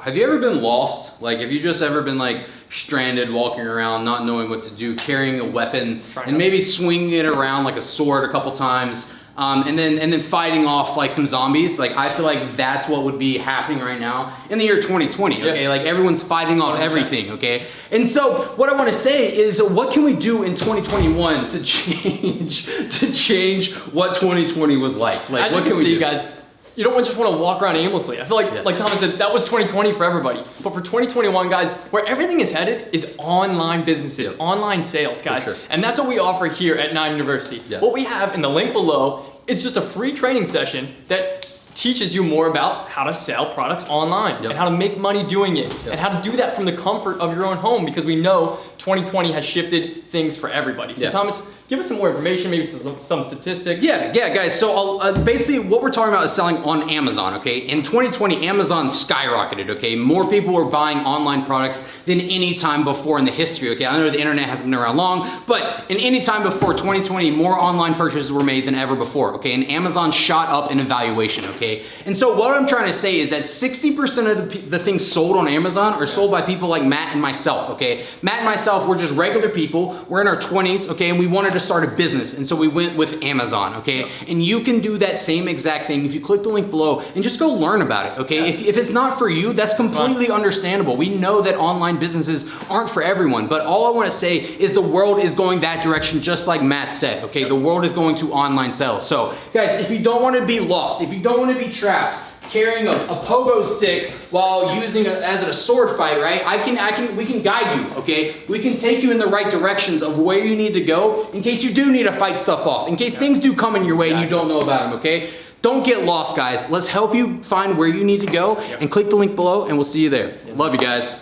Have you ever been lost? Like, have you just ever been like stranded, walking around, not knowing what to do, carrying a weapon, and maybe swinging it around like a sword a couple times, and then fighting off like some zombies? Like, I feel like that's what would be happening right now in the year 2020. Okay, like everyone's fighting off 100%. Everything. Okay, and so what I want to say is, what can we do in 2021 to change what 2020 was like? Like, what can we do, you guys? You don't just want to walk around aimlessly. I feel like Thomas said, that was 2020 for everybody. But for 2021, guys, where everything is headed is online businesses, online sales, guys. Sure. And that's what we offer here at Nine University. What we have in the link below is just a free training session that teaches you more about how to sell products online and how to make money doing it and how to do that from the comfort of your own home, because we know 2020 has shifted things for everybody. So Thomas, give us some more information, maybe some statistics. Yeah, guys. So basically what we're talking about is selling on Amazon, okay? In 2020, Amazon skyrocketed, okay? More people were buying online products than any time before in the history, okay? I know the internet hasn't been around long, but in any time before 2020, more online purchases were made than ever before, okay? And Amazon shot up in valuation, okay? And so what I'm trying to say is that 60% of the things sold on Amazon are sold by people like Matt and myself, okay? Matt and myself, we're just regular people. We're in our 20s, okay? And we wanted to start a business, and so we went with Amazon, okay? And you can do that same exact thing if you click the link below and just go learn about it, okay? If it's not for you, that's completely understandable. We know that online businesses aren't for everyone, but all I want to say is the world is going that direction, just like Matt said, okay? The world is going to online sales. So guys, if you don't want to be lost, if you don't want to be trapped carrying a pogo stick while using it as a sword fight, right? We can guide you, okay? We can take you in the right directions of where you need to go in case you do need to fight stuff off, in case things do come in your way and you don't know about them, okay? Don't get lost, guys. Let's help you find where you need to go and click the link below, and we'll see you there. Love you guys.